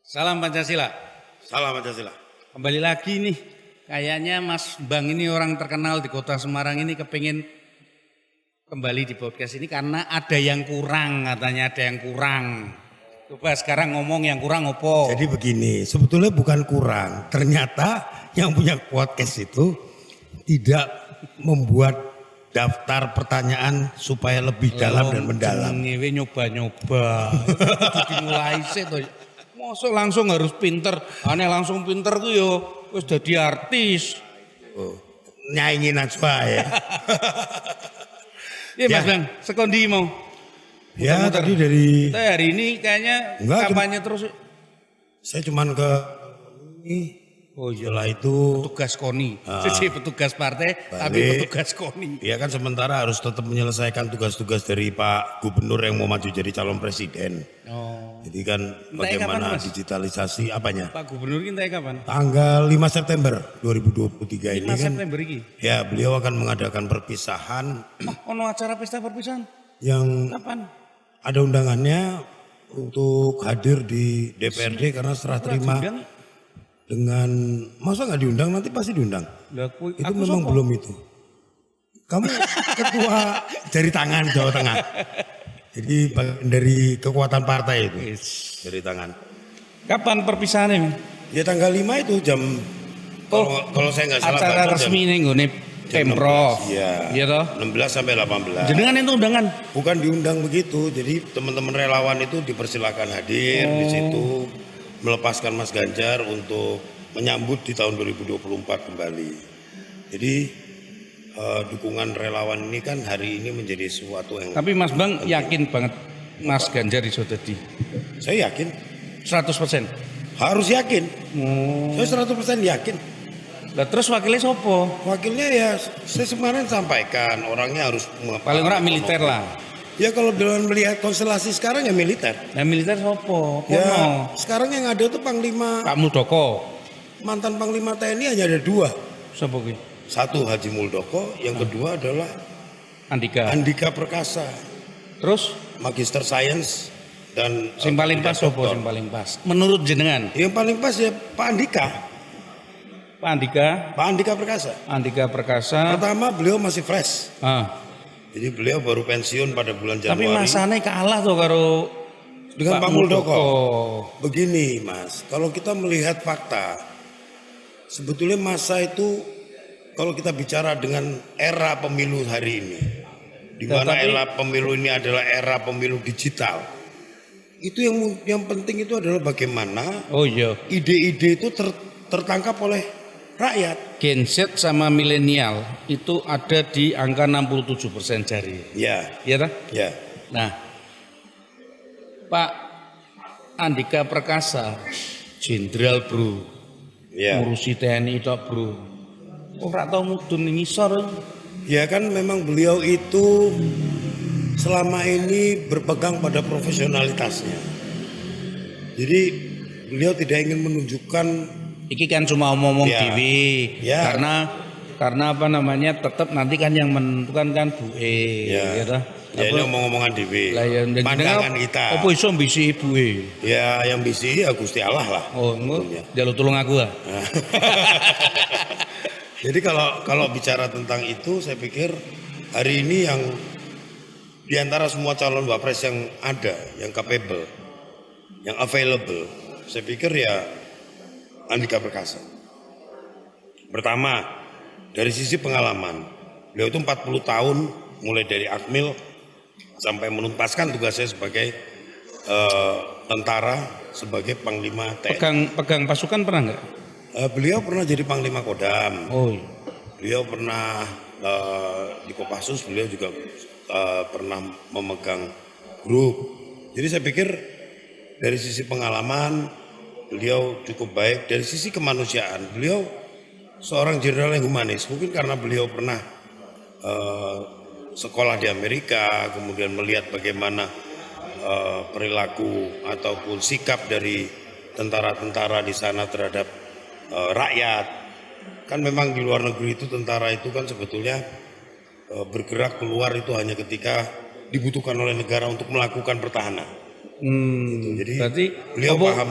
Salam Pancasila. Salam Pancasila. Kembali lagi nih, kayaknya Mas Bang ini orang terkenal di kota Semarang ini kepingin kembali di podcast ini karena ada yang kurang, katanya ada yang kurang. Coba sekarang ngomong yang kurang opo. Jadi begini, sebetulnya bukan kurang. Ternyata yang punya podcast itu tidak membuat daftar pertanyaan supaya lebih dalam dan mendalam. Ngewe nyoba-nyoba. Dimulai sih tuh. Masa langsung harus pinter. Aneh langsung pinter tuh yo wis dadi artis. Oh, nyaingin aja ya. Iya Mas Ya. Bang, sekondi mau. Ya Muter-muter. tadi dari Kita hari ini kayaknya Enggak, kampanye terus. saya cuman ke ini. Oh iya, Setelah itu petugas KONI. Ah. Jadi petugas partai tapi Balik. petugas KONI. ya kan sementara harus tetap menyelesaikan tugas-tugas dari Pak Gubernur yang mau maju jadi calon presiden. Oh. Jadi kan Entahnya kapan, bagaimana Mas? digitalisasi apanya? Pak Gubernur kita kapan? Tanggal 5 September 2023 ini 5 kan September ini. ya beliau akan mengadakan perpisahan Oh, ono acara pesta perpisahan. yang Kapan? ada undangannya untuk hadir di DPRD karena serah terima Diundang? dengan masa nggak diundang, nanti pasti diundang. Lah, Itu memang belum itu. Kamu ketua jari tangan Jawa Tengah. Jadi bagian dari kekuatan partai itu jari tangan. Kapan perpisahannya? Mas? Ya tanggal 5 itu jam kalau saya nggak salah Acara baca jam resmi nih nggone Pemprov. 16, iya. Iya toh? 16 sampai 18. Jenengan itu undangan. Bukan diundang begitu, jadi teman-teman relawan itu dipersilakan hadir di situ, melepaskan Mas Ganjar untuk menyambut di tahun 2024 kembali. Jadi dukungan relawan ini kan hari ini menjadi sesuatu yang Tapi Mas Bang yakin banget Mas Ganjar iso dadi saya yakin, 100%. harus yakin, Oh. saya 100% yakin. Lah terus wakilnya sopo? Wakilnya ya saya kemarin sampaikan orangnya harus Paling ora militer lah. Ya kalau dalam melihat konstelasi sekarang ya militer. Nah militer sopo? Ya Kono. sekarang yang ada tuh Panglima, Pak Muldoko. mantan Panglima TNI hanya ada 2. Sopo ki? Satu Haji Muldoko, yang kedua adalah Andika. Andika Perkasa, Terus Magister Sains dan sing paling pas sopo doktor. sing paling pas? Menurut jenengan, Yang paling pas ya Pak Andika, Pak Andika, Pak Andika Perkasa. Andika Perkasa. Pertama beliau masih fresh, Ah. jadi beliau baru pensiun pada bulan Tapi Januari. masane kalah tuh karo Dengan Pak Muldoko. Begini Mas, kalau kita melihat fakta, sebetulnya masa itu kalau kita bicara dengan era pemilu hari ini, di mana Tetapi- era pemilu ini adalah era pemilu digital, itu yang penting itu adalah bagaimana Oh iya, ide-ide itu tertangkap oleh rakyat. Gen Z sama milenial itu ada di angka 67% jari. Ya, Iya tak? ya. Nah, Pak Andika Perkasa, jenderal bro, Ya. ngurusi TNI tok bro. Ora tau mudun ngisor. Ya kan memang beliau itu selama ini berpegang pada profesionalitasnya. Jadi beliau tidak ingin menunjukkan Iki kan cuma omong-omong Ya. dewe. Ya. Karena apa namanya tetap nanti kan yang menentukan kan Bu E. Ya. toh? ya Apa- ini omong-omongan dewi, Lah ya pandangan kita. Apa iso mbisi Ibu E? Ya yang bisi ya Gusti Allah lah. Oh, Tentunya. jalur tolong aku lah. Jadi kalau bicara tentang itu, saya pikir hari ini yang diantara semua calon wapres yang ada, yang capable, yang available, saya pikir ya Andika Perkasa. Pertama, dari sisi pengalaman, beliau itu 40 tahun mulai dari Akmil sampai menuntaskan tugasnya sebagai tentara, sebagai Panglima TNI. Pegang pasukan pernah nggak? Beliau pernah jadi Panglima Kodam. Oh, iya. Beliau pernah di Kopassus, beliau juga pernah memegang grup. Jadi saya pikir dari sisi pengalaman beliau cukup baik. Dari sisi kemanusiaan beliau seorang jenderal yang humanis. Mungkin karena beliau pernah sekolah di Amerika, kemudian melihat bagaimana perilaku ataupun sikap dari tentara-tentara di sana terhadap rakyat. Kan memang di luar negeri itu tentara itu kan sebetulnya bergerak keluar itu hanya ketika dibutuhkan oleh negara untuk melakukan pertahanan. Gitu. Jadi Berarti beliau apa- paham.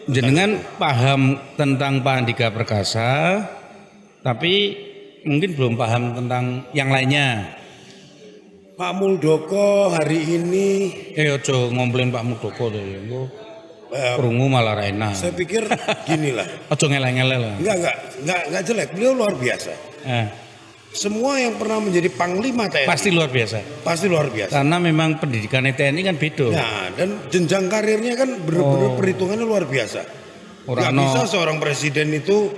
Jenengan paham tentang Pak Andika Perkasa, tapi mungkin belum paham tentang yang lainnya. Pak Muldoko hari ini Ojo ngomplain Pak Muldoko tuh. eh, Krungu malah ra enak. saya pikir gini lah. Ojo ngeleng-ngeleng lah. Enggak jelek. Beliau luar biasa. Semua yang pernah menjadi panglima TNI Pasti luar biasa. pasti luar biasa. Karena memang pendidikan TNI kan beda. Nah, dan jenjang karirnya kan benar-benar perhitungannya luar biasa. Orang Nggak bisa seorang presiden itu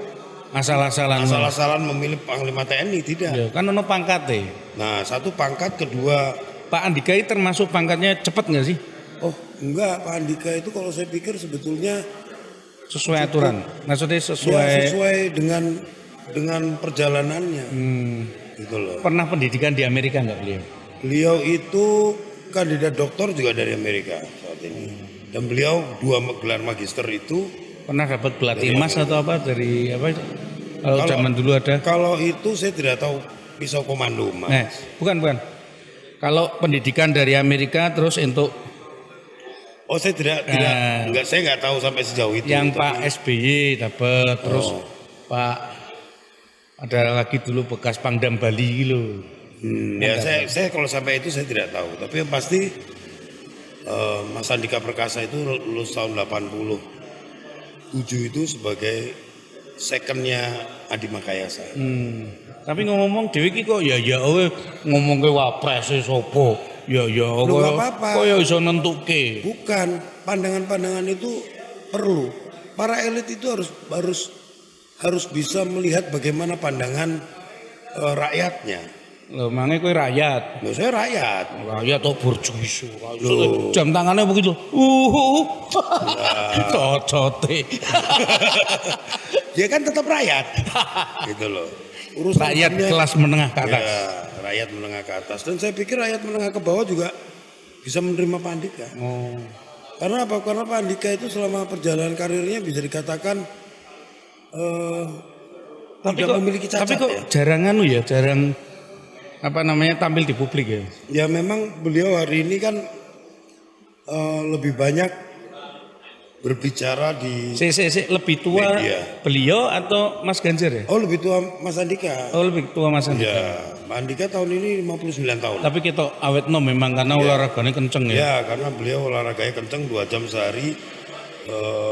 asal-asalan. asal-asalan memilih panglima TNI, tidak. Ya, kan ono pangkatnya. Nah, satu pangkat, kedua, Pak Andika ini termasuk pangkatnya cepet nggak sih? oh enggak, Pak Andika itu kalau saya pikir sebetulnya Sesuai aturan. Maksudnya ya, sesuai. sesuai dengan perjalanannya, gitu loh. Pernah pendidikan di Amerika nggak beliau? Beliau itu kandidat doktor juga dari Amerika saat ini, dan beliau 2 gelar magister itu. Pernah dapat gelar emas atau apa dari apa? Kalau zaman dulu ada. Kalau itu saya tidak tahu pisau komando mas. Bukan. Kalau pendidikan dari Amerika terus untuk Oh saya tidak enggak, saya nggak tahu sampai sejauh itu. yang tapi- Pak SBY dapat, terus Pak ada lagi dulu bekas Pangdam Bali gitu. Ya saya kalau sampai itu saya tidak tahu. Tapi yang pasti Mas Andika Perkasa itu lulus tahun 87 itu sebagai secondnya Adi Makayasa. Tapi ngomong Dewi ki kok ya ngomong ke wapres sopo. Ya Loh, nggak apa-apa. kok ya iso nentuke. Bukan, pandangan-pandangan itu perlu. Para elit itu harus bisa melihat bagaimana pandangan rakyatnya. Loh, mange kowe rakyat. Loh, saya rakyat. Rakyat atau borjuis. Jam tangannya begitu. Cocote. Dia kan tetap rakyat. Gitu loh. Rakyat kelas menengah ke atas. Ya, rakyat menengah ke atas. Dan saya pikir rakyat menengah ke bawah juga bisa menerima Pak Andika. Oh. Karena apa? Karena Pak Andika itu selama perjalanan karirnya bisa dikatakan tidak memiliki cacat. Tapi kok jarang jarang apa namanya tampil di publik ya. Ya memang beliau hari ini kan lebih banyak berbicara di Lebih tua media. beliau atau Mas Ganjar ya? Oh lebih tua Mas Andika. Oh lebih tua Mas Andika. Ya, Pak Andika tahun ini 59 tahun. Tapi kita awet memang karena olahraganya kenceng ya. Ya, karena beliau olahraganya kenceng 2 jam sehari.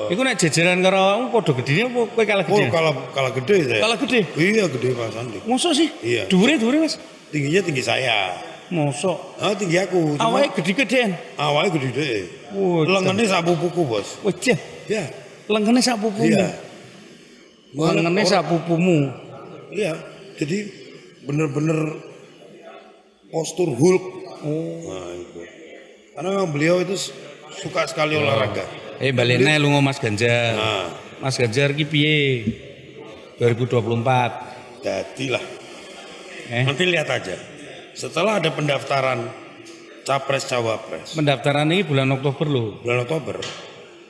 Iku nek jajaran karo awakmu padha gedine apa kowe kalah Oh gede? kalah gede saya. Kalah gede. Iya gede Mas Andi. Mosok sih? Iya. Dhuwure Mas. Tingginya tinggi saya. Mosok. Tinggi aku. Cuma Awake gede-gedean. awalnya gede deh. Wah, Lengannya sapu puku bos. Wajah. Ya. Lenggene sak pupumu. Iya. Lenggene sak pupumu. Iya. Jadi bener-bener postur Hulk. Nah, itu. Karena memang beliau itu suka sekali olahraga. Balene lunga Mas Ganjar. Nah, Mas Ganjar ki piye? 2024. jadilah. Eh, Nanti lihat aja. Setelah ada pendaftaran capres cawapres pendaftaran ini bulan Oktober loh. bulan Oktober,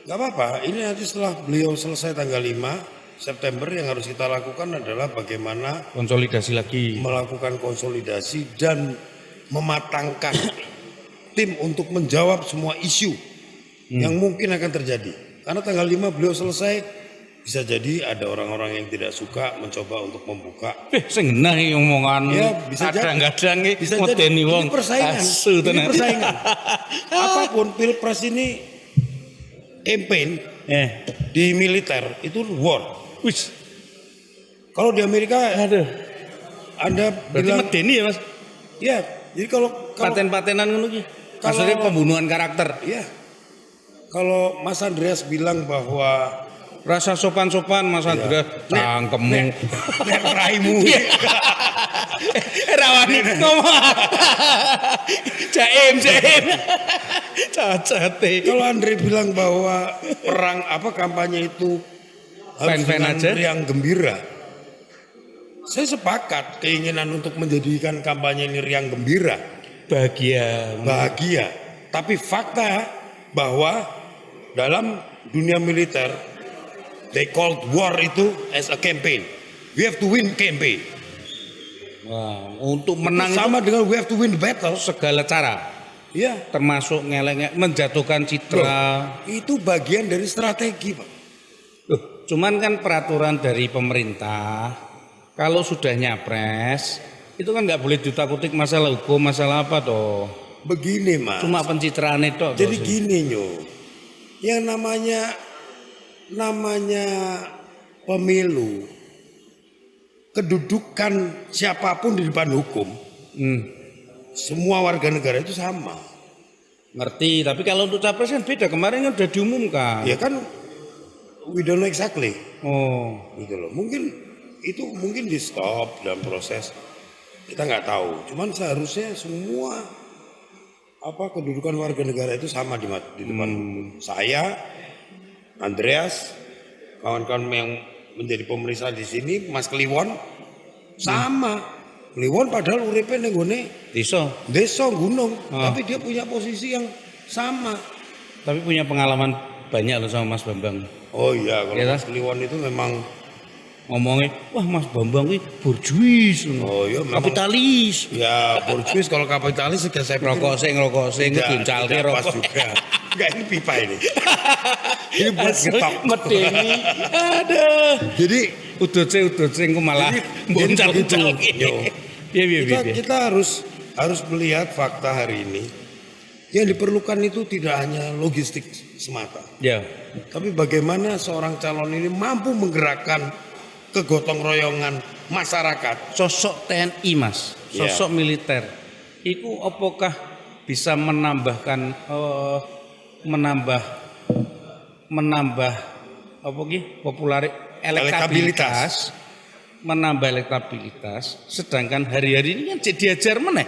nggak apa-apa. Ini nanti setelah beliau selesai tanggal 5 September yang harus kita lakukan adalah bagaimana Konsolidasi lagi. melakukan konsolidasi dan mematangkan tim untuk menjawab semua isu yang mungkin akan terjadi. Karena tanggal 5 beliau selesai, bisa jadi ada orang-orang yang tidak suka mencoba untuk membuka. Sing genah iki omongan. Ya, bisa jadi. Kadang-kadang iki Bisa jadi. ngedeni wong. Ini persaingan. Asu Ini tenan. persaingan. Apapun pilpres ini campaign di militer itu war. Wis, Kalau di Amerika aduh. Anda Berarti bilang medeni ya, Mas? ya. Jadi kalau Paten-patenan ngono ki. Kalau- Maksudnya pembunuhan karakter. ya kalau Mas Andreas bilang bahwa Rasa sopan-sopan Mas Andra, cangkemmu. nek raimu Rawani ngomong. Jaim. Cacate. kalau Andre bilang bahwa kampanye itu harus Fan-fan dengan aja. riang gembira. Saya sepakat keinginan untuk menjadikan kampanye ini riang gembira, bahagia. Tapi fakta bahwa dalam dunia militer they called war itu as a campaign. We have to win campaign. Wah, untuk menang Sama dengan we have to win the battle. segala cara, Ya, termasuk menjatuhkan citra. itu bagian dari strategi, Pak. Loh, cuman kan peraturan dari pemerintah kalau sudah nyapres itu kan nggak boleh diutak-utik masalah hukum, masalah apa toh. Begini Mas. Cuma pencitraan itu. Jadi gini Nyo. Yang namanya pemilu, kedudukan siapapun di depan hukum, semua warga negara itu sama. Ngerti, tapi kalau untuk capres kan beda. Kemarin kan udah diumumkan. Ya kan, we don't know exactly. Oh, Gitu loh. Mungkin di stop dalam proses. Kita nggak tahu. Cuman seharusnya semua kedudukan warga negara itu sama di depan hukum. Saya, Andreas, kawan-kawan yang menjadi pemeriksa di sini, Mas Kliwon, sama. Kliwon padahal uripe ning gone desa gunung, tapi dia punya posisi yang sama. tapi punya pengalaman banyak loh sama Mas Bambang. Oh iya, kalau Ya, Mas Kliwon itu memang Ngomongnya, wah Mas Bambang ini borjuis, oh iya memang kapitalis. ya borjuis kalau kapitalis sudah saya pikir Rokok sing ngeduncal tidak pas rokok. juga. Enggak, ini pipa ini. Ini buat ngetok. Medeni. Aduh. Jadi Udut sing ku malah boncal begitu. Yo. Iya. Kita harus melihat fakta hari ini. Yang diperlukan itu tidak hanya logistik semata, Ya. tapi bagaimana seorang calon ini mampu menggerakkan kegotong royongan masyarakat. Sosok TNI Mas, sosok militer. Iku apakah bisa menambah apa ki elektabilitas, menambah elektabilitas, sedangkan hari-hari ini kan diajar meneh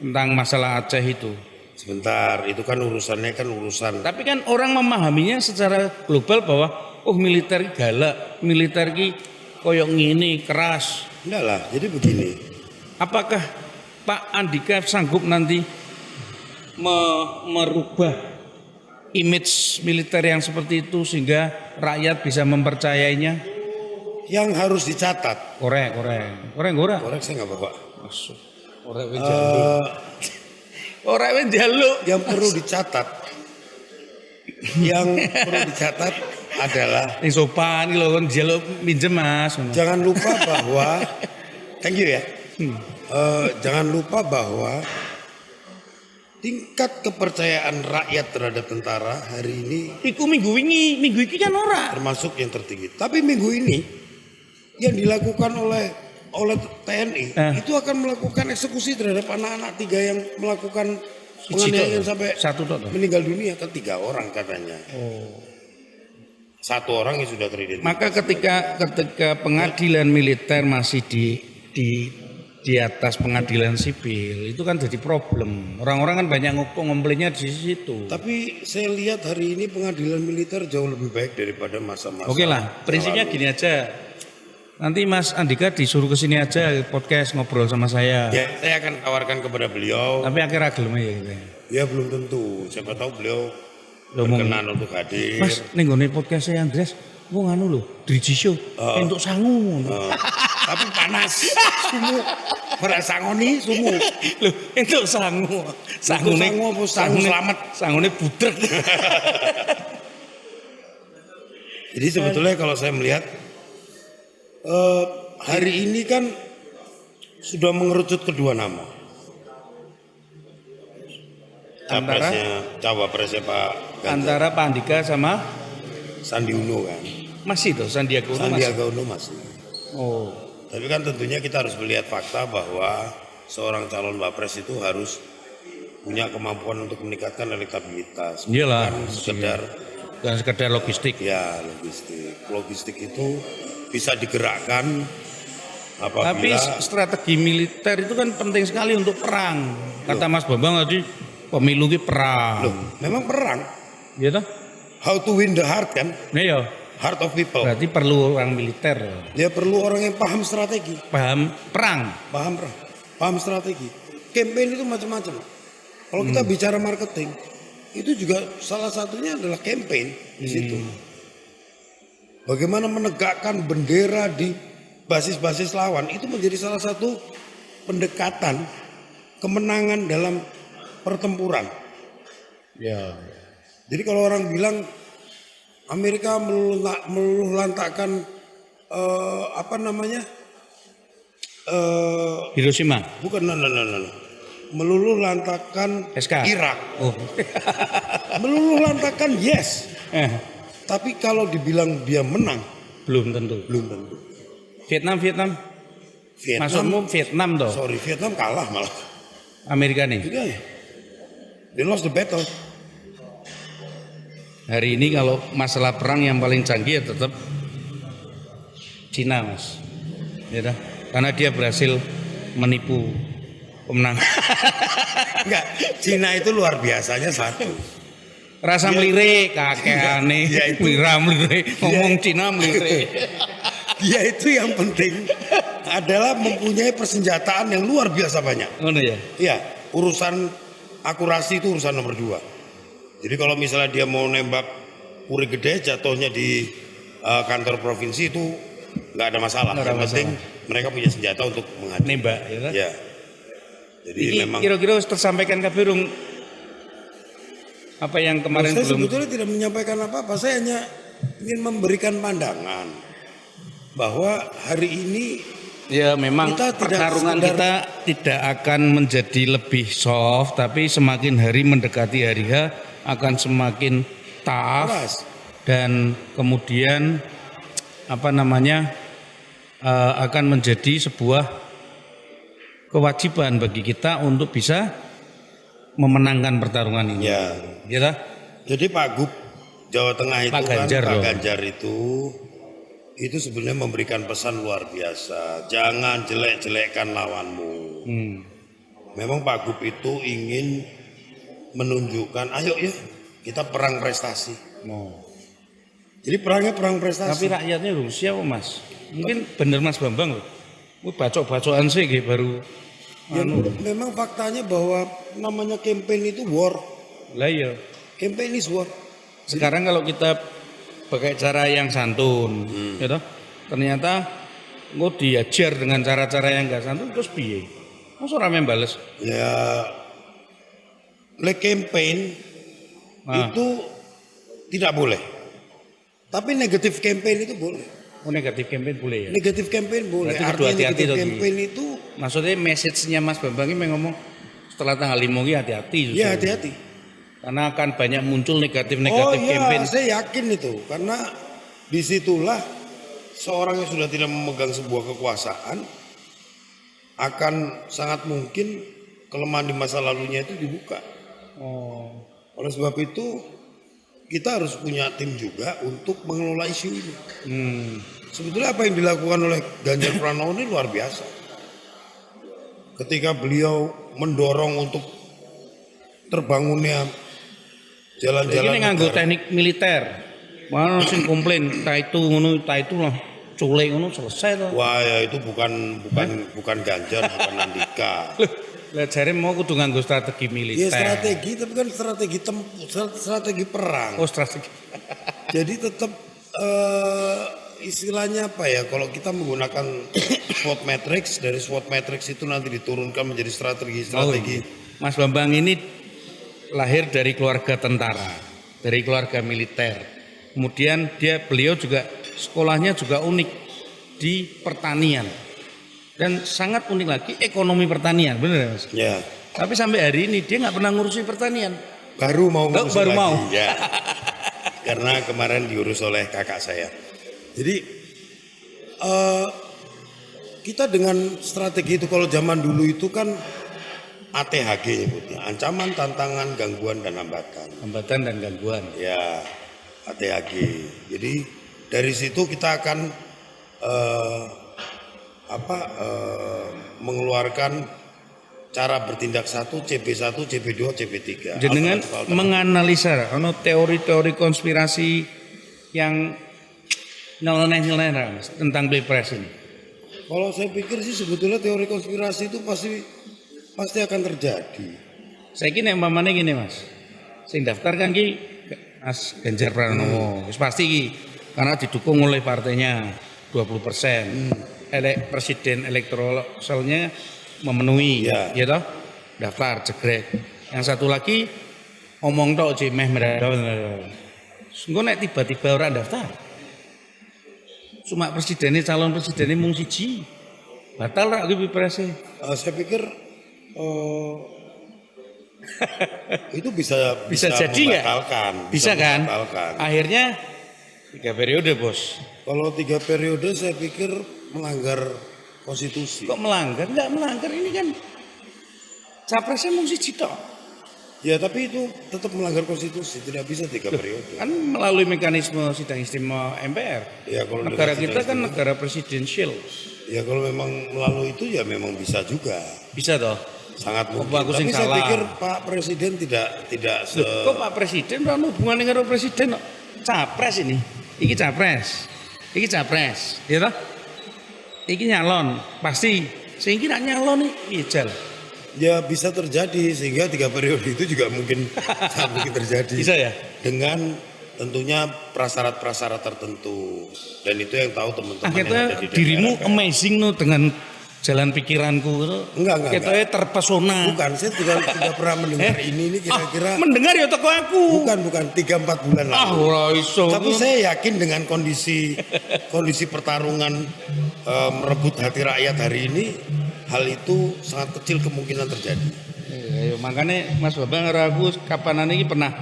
tentang masalah Aceh itu. Sebentar, itu kan urusannya urusan. Tapi kan orang memahaminya secara global bahwa militer galak, militer ki koyok ngini keras. Enggak lah, jadi begini. Apakah Pak Andika sanggup nanti merubah image militer yang seperti itu sehingga rakyat bisa mempercayainya? Yang harus dicatat. Korek. Korek saya nggak bapak. Masuk. Korek jaluk. Yang perlu dicatat. Yang perlu dicatat adalah Ini sopan iki lho kon jaluk minjem Mas. jangan lupa bahwa thank you ya. Jangan lupa bahwa tingkat kepercayaan rakyat terhadap tentara hari ini Iku minggu iki kan ora. termasuk yang tertinggi. Tapi minggu ini yang dilakukan oleh TNI itu akan melakukan eksekusi terhadap anak-anak 3 yang melakukan penganiayaan sampai satu tok. meninggal dunia, kan 3 orang katanya. Oh. 1 orang yang sudah teridentifikasi. Maka ketika pengadilan militer masih di atas pengadilan sipil itu kan jadi problem. Orang-orang kan banyak ngomplainnya di situ. Tapi saya lihat hari ini pengadilan militer jauh lebih baik daripada masa-masa. Oke lah, prinsipnya gini aja. Nanti Mas Andika disuruh ke sini aja podcast ngobrol sama saya. Ya, saya akan tawarkan kepada beliau. Tapi akhirnya gelem ya gitu. Ya belum tentu. Siapa tahu beliau Loh, berkenan untuk hadir. Mas, ning gone podcast saya Andres, wong anu lho, Driji Show, entuk sangu. Tapi panas. Sumu. Ora sangoni sumu. Lho, entuk sangu. Sangune Sangu apa sangu selamat. Sangune budrek. Jadi sebetulnya kalau saya melihat hari ini kan sudah mengerucut kedua nama. Cawapresnya Pak Ganjar. Antara Pak Andika sama Sandi Uno kan. masih tuh Sandiaga Uno masih. Sandiaga Uno masih. Oh. Tapi kan tentunya kita harus melihat fakta bahwa seorang calon wapres itu harus punya kemampuan untuk meningkatkan elektabilitas. Iyalah. Bukan sekedar logistik. Ya logistik. Logistik itu bisa digerakkan apabila. Tapi strategi militer itu kan penting sekali untuk perang. Kata Mas Bambang tadi pemilu ki perang. Loh, memang perang. Iya toh? How to win the heart kan? Nah ya. Heart of people. Berarti perlu orang militer. Dia perlu orang yang paham strategi. Paham perang. Paham strategi. Campaign itu macam-macam. Kalau kita bicara marketing, itu juga salah satunya adalah campaign di situ. Bagaimana menegakkan bendera di basis-basis lawan itu menjadi salah satu pendekatan kemenangan dalam pertempuran. Ya. Jadi kalau orang bilang Amerika meluluh lantakkan apa namanya? Hiroshima. Bukan, no. Meluluh lantakkan SK. Irak. Oh. Meluluh lantakkan yes. Eh, Tapi kalau dibilang dia menang, belum tentu. belum tentu. Vietnam. Vietnam, Maksudmu Vietnam toh? sorry, Vietnam kalah malah. Amerika nih. Iya ya. They lost the battle. Hari ini kalau masalah perang yang paling canggih ya tetap Cina, Mas. Ya dah. Karena dia berhasil menipu pemenang. Enggak, Cina itu luar biasanya satu. Rasa melirik kakek aneh. dia itu- Mira melirik. Ngomong Cina melirik. Dia itu yang penting adalah mempunyai persenjataan yang luar biasa banyak. Ngono ya. Iya, urusan akurasi itu urusan nomor 2. Jadi kalau misalnya dia mau nembak Puri Gede jatuhnya di kantor provinsi itu nggak ada masalah. Nggak ada Yang penting mereka punya senjata untuk menghadapi. Nembak ya kan? Ya. Jadi Iki memang kira-kira harus tersampaikan kabirung apa yang kemarin saya belum. sebetulnya tidak menyampaikan apa-apa. Saya hanya ingin memberikan pandangan bahwa hari ini Ya memang Kita tidak pertarungan sekedar- kita tidak akan menjadi lebih soft, tapi semakin hari mendekati hari H akan semakin tough keras. dan kemudian apa namanya akan menjadi sebuah kewajiban bagi kita untuk bisa memenangkan pertarungan ini. Ya. Gitu? Jadi Pak Gub Jawa Tengah itu Pak Ganjar Pak dong. Ganjar itu sebenarnya memberikan pesan luar biasa. Jangan jelek-jelekkan lawanmu. Memang Pak Gub itu ingin menunjukkan, ayo ya kita perang prestasi. Jadi perangnya perang Tapi prestasi. rakyatnya Rusia kok Mas. Mungkin bener Mas Bambang loh. Bacok-bacokan sih gitu baru. Ya, memang faktanya bahwa namanya campaign itu war. Lah iya. Campaign is war. Sekarang kalau kita pakai cara yang santun, ya toh, ternyata gue diajar dengan cara-cara yang gak santun terus piye? Masa rame bales? Ya, black campaign Nah. itu tidak boleh. Tapi negatif campaign itu boleh. Oh negatif campaign boleh ya? Negatif campaign boleh. Berarti kudu Artinya hati-hati negatif tadi. campaign itu Maksudnya message-nya Mas Bambang ini ngomong setelah tanggal 5 ini hati-hati. justru. ya hati-hati. Karena akan banyak muncul Oh negatif-negatif iya, campaign. saya yakin itu karena disitulah seorang yang sudah tidak memegang sebuah kekuasaan akan sangat mungkin kelemahan di masa lalunya itu dibuka. Oh. Oleh sebab itu kita harus punya tim juga untuk mengelola isu ini. Sebetulnya apa yang dilakukan oleh Ganjar Pranowo ini luar biasa. Ketika beliau mendorong untuk terbangunnya Ini jalan-jalan nganggo negara. teknik militer. Mana sing komplain, tak itu ngono, tak itu lah. Culik ngono selesai toh. Wah ya itu bukan Ganjar, bukan Andika. Lah jare mau kudu nganggo strategi militer. Ya strategi, tapi kan strategi perang. Oh strategi. Jadi tetap istilahnya apa ya? Kalau kita menggunakan SWOT matrix, dari SWOT matrix itu nanti diturunkan menjadi strategi. Mas Bambang ini lahir dari keluarga tentara, dari keluarga militer. Kemudian beliau juga sekolahnya juga unik di pertanian. Dan sangat unik lagi ekonomi pertanian, benar ya Mas? Ya, Tapi sampai hari ini dia nggak pernah ngurusi pertanian. baru mau ngurusin Baru lagi. mau. Ya. Karena kemarin diurus oleh kakak saya. Jadi kita dengan strategi itu kalau zaman dulu itu kan ATHG nyebutnya, ancaman, tantangan, gangguan dan hambatan. Hambatan dan gangguan. Ya, ATHG. Jadi dari situ kita akan mengeluarkan cara bertindak 1, CB1, CB2, CB3. Jenengan Alternatif-alternatif. menganalisa ono teori-teori konspirasi yang nyeleneh-nyeleneh Mas, tentang Pilpres ini. Kalau saya pikir sih sebetulnya teori konspirasi itu pasti akan terjadi. Saya kira umpamanya gini Mas. Sing daftar kan ki Mas Ganjar Pranowo. Wis pasti ki karena didukung oleh partainya 20%. Presiden elektoralnya memenuhi Ya. ya toh? Daftar jegrek. Yang satu lagi omong tok meh Engko nek tiba-tiba ora daftar. Cuma presidennya calon presidennya mung siji. Batal ra kuwi pilpresnya. Saya pikir itu bisa Jadi nggak? membatalkan. Bisa kan? Membatalkan. Akhirnya 3 periode, Bos. Kalau 3 periode saya pikir melanggar konstitusi. Kok melanggar? Enggak melanggar, ini kan capresnya mung siji tok. Ya tapi itu tetap melanggar konstitusi, tidak bisa 3 periode. Kan melalui mekanisme sidang istimewa MPR. Ya kalau Negara dengan kita sidang kan istimewa, negara presidensial. ya kalau memang melalui itu ya memang bisa juga. Bisa toh? Sangat mungkin. Aku Tapi sing saya salah. pikir Pak Presiden tidak Kok Pak Presiden ora ono hubungannya karo presiden kok? Capres ini. Iki capres. Iki capres, ya toh? Iki nyalon, pasti. Sing iki nak nyalon iki ijal. ya bisa terjadi sehingga 3 periode itu juga mungkin sangat mungkin terjadi. Bisa ya? Dengan tentunya prasyarat-prasyarat tertentu dan itu yang tahu teman-teman yang Akhirnya ada di dirimu DPR. amazing no dengan jalan pikiranku. Enggak. Kita terpesona. Bukan, saya tidak pernah mendengar ini kira-kira. Mendengar ya toko aku. Bukan 3-4 bulan lalu. Ora iso. Tapi saya yakin dengan kondisi pertarungan merebut hati rakyat hari ini, hal itu sangat kecil kemungkinan terjadi. Ayo, makanya Mas Babang karo aku kapanan ini pernah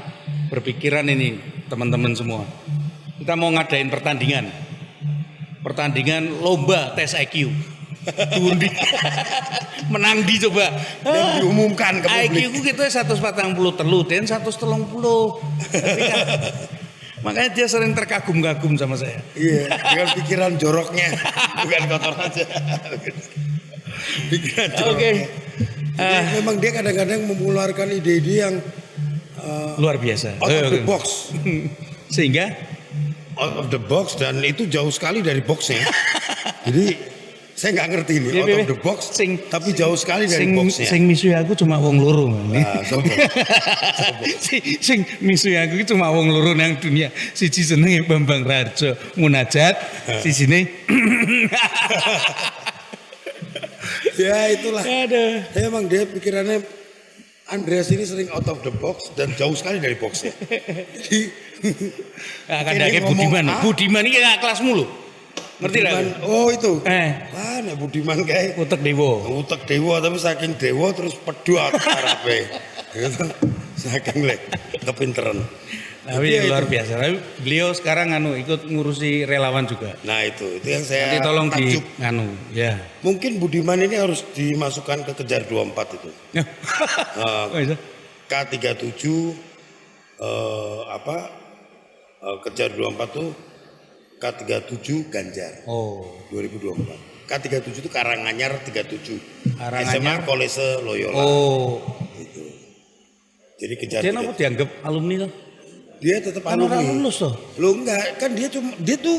berpikiran ini teman-teman semua. Kita mau ngadain pertandingan lomba tes IQ. Dundi. Menang di coba. Dan diumumkan ke publik. IQ ku kita 140 telu dan 130. Makanya dia sering terkagum-kagum sama saya. Iya, dengan pikiran joroknya, bukan kotor aja. Pikiran joroknya. Oke. Jadi memang dia kadang-kadang mengeluarkan ide-ide yang Luar biasa. out of the box. Sehingga Out of the box dan itu jauh sekali dari boxnya. Jadi saya nggak ngerti ini out of the box, tapi jauh sekali dari boxnya. Sing misu aku cuma wong loro. Nah, sopo. Sing misu aku iki cuma wong loro nang dunia. Siji jenenge Bambang Rarjo Munajat, sijine Ya itulah. Aduh. Ya, emang dia pikirannya Andreas ini sering out of the box dan jauh sekali dari boxnya. Jadi Akan Ini dake ngomong Budiman. A. Budiman iki gak kelasmu lho. Ngerti lah. Budiman, oh itu. Wah, Nek Budiman kayak utek dewa. utek dewa tapi saking dewa terus pedot karepe. Gitu. Saking kepinteran. Tapi Itu ya luar itu. biasa. Tapi beliau sekarang ikut ngurusi relawan juga. Nah itu yang saya Nanti tolong di takjub. ya. Mungkin Budiman ini harus dimasukkan ke Kejar 24 itu. Oh, iya. K37 Kejar 24 tuh K37 Ganjar Oh. 2024. K37 itu Karanganyar 37. Karanganyar. SMA Kolese Loyola. Oh. Jadi Kejar Dia 37. apa dianggap alumni loh? Dia tetap Kan orang alumni. lulus toh. Lo enggak, kan dia tuh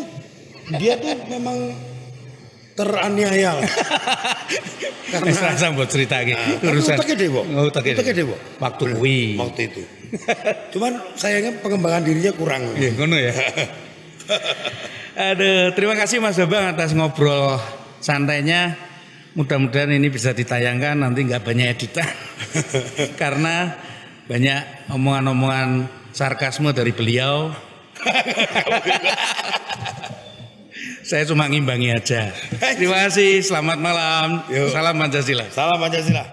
memang teraniaya lah. Karena Karena buat cerita gitu. uteknya dewa. Uteknya dewa. Waktu kuwi. Waktu itu. Cuman sayangnya pengembangan dirinya kurang. Iya, ngono ya. Aduh, terima kasih Mas Babang atas ngobrol santainya. Mudah-mudahan ini bisa ditayangkan, nanti nggak banyak editan. Karena banyak omongan-omongan sarkasme dari beliau. Saya cuma ngimbangi aja. Terima kasih, selamat malam. Yuk. Salam Pancasila. Salam Pancasila.